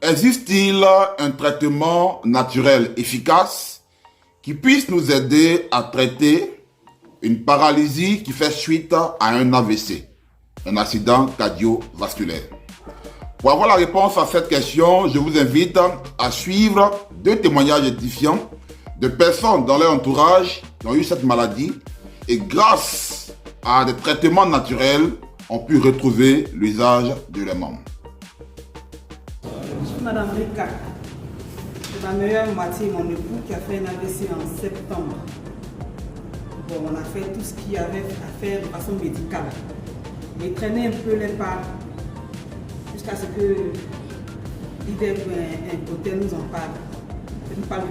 Existe-t-il un traitement naturel efficace qui puisse nous aider à traiter une paralysie qui fait suite à un AVC, un accident cardiovasculaire? Pour avoir la réponse à cette question, je vous invite à suivre 2 témoignages édifiants de personnes dans leur entourage qui ont eu cette maladie et grâce à des traitements naturels ont pu retrouver l'usage de leurs membres. Je suis Madame Rika. C'est ma meilleure moitié, mon époux, qui a fait un AVC en septembre. Bon, on a fait tout ce qu'il y avait à faire de façon médicale. Il traînait un peu les pas jusqu'à ce que l'IDEP, un hôtel, nous en parle. Il nous parle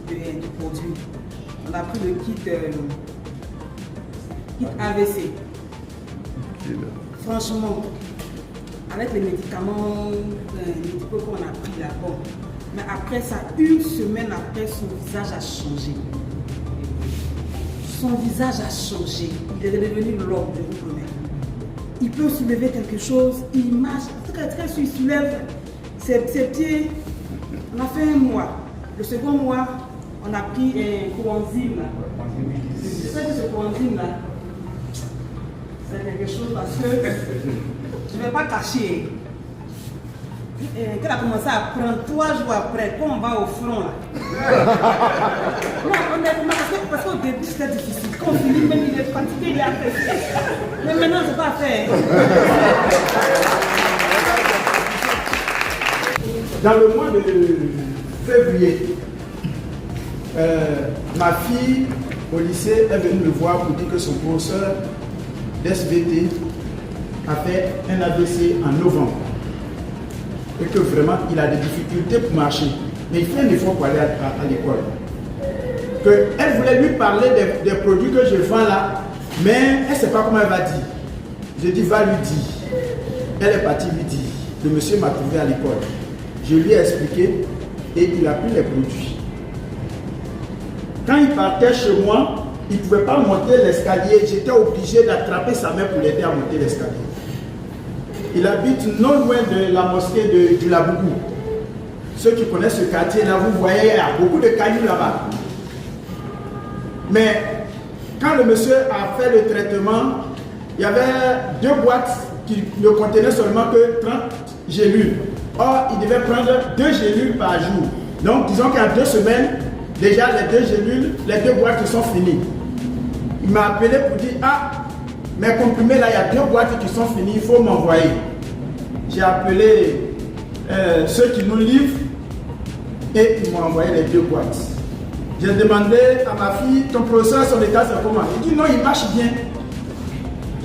du produit. On a pris le kit AVC. Franchement, avec les médicaments médicaux qu'on a pris là, bon. Mais après ça, une semaine après, son visage a changé. Son visage a changé. Il est devenu l'homme de vous promettre. Il peut soulever quelque chose, il marche. Très il soulève ses pieds. On a fait 1 mois. Le second mois, on a pris un coenzyme là. Je sais que ce coenzyme là, c'est quelque chose parce que je ne vais pas cacher. Quand elle a commencé à prendre 3 jours après, quand on va au front là. Non, honnêtement, parce qu'au début c'était difficile. Quand on finit, même il est fatigué, il est apprécié. Mais maintenant, c'est pas fait. Dans le mois de février, ma fille au lycée est venue me voir pour dire que son professeur d'SVT a fait un AVC en novembre. Et que vraiment il a des difficultés pour marcher. Mais il fait un effort pour aller à l'école. Elle voulait lui parler des produits que je vends là, mais elle ne sait pas comment elle va dire. Je dis va lui dire. Elle est partie lui dire. Le monsieur m'a trouvé à l'école. Je lui ai expliqué et il a pris les produits. Quand il partait chez moi, il ne pouvait pas monter l'escalier. J'étais obligé d'attraper sa main pour l'aider à monter l'escalier. Il habite non loin de la mosquée du Labougou. Ceux qui connaissent ce quartier-là, vous voyez, il y a beaucoup de cailloux là-bas. Mais quand le monsieur a fait le traitement, il y avait 2 boîtes qui ne contenaient seulement que 30 gélules. Or, il devait prendre 2 gélules par jour. Donc, disons qu'en 2 semaines, déjà les 2 gélules, les 2 boîtes sont finies. Il m'a appelé pour dire, ah, mes comprimés là, il y a 2 boîtes qui sont finies, il faut m'envoyer. J'ai appelé ceux qui nous livrent et ils m'ont envoyé les 2 boîtes. J'ai demandé à ma fille, ton professeur, son état, c'est comment? Il dit non, il marche bien.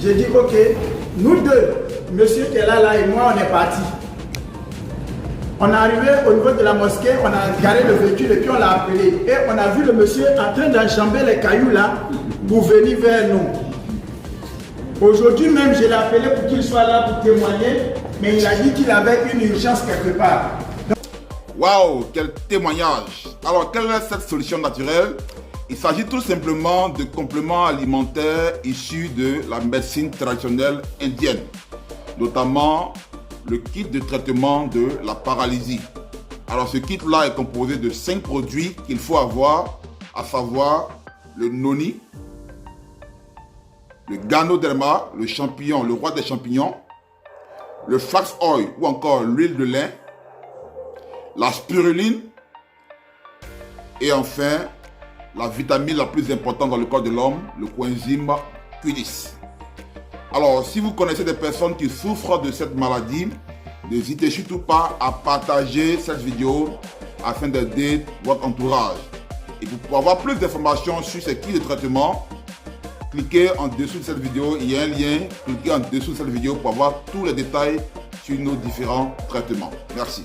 J'ai dit ok, nous 2, monsieur qui est là et moi, on est partis. On est arrivé au niveau de la mosquée, on a garé le véhicule et puis on l'a appelé. Et on a vu le monsieur en train d'enjamber les cailloux là pour venir vers nous. Aujourd'hui même, je l'ai appelé pour qu'il soit là pour témoigner, mais il a dit qu'il avait une urgence quelque part. Waouh, quel témoignage! Alors, quelle est cette solution naturelle? Il s'agit tout simplement de compléments alimentaires issus de la médecine traditionnelle indienne, notamment le kit de traitement de la paralysie. Alors, ce kit-là est composé de 5 produits qu'il faut avoir, à savoir le noni, le ganoderma, le champignon, le roi des champignons, le flax oil ou encore l'huile de lin, la spiruline et enfin la vitamine la plus importante dans le corps de l'homme, le coenzyme Q10. Alors, si vous connaissez des personnes qui souffrent de cette maladie, n'hésitez surtout pas à partager cette vidéo afin d'aider votre entourage. Et pour avoir plus d'informations sur ces kits de traitement, cliquez en dessous de cette vidéo, il y a un lien, cliquez en dessous de cette vidéo pour avoir tous les détails sur nos différents traitements. Merci.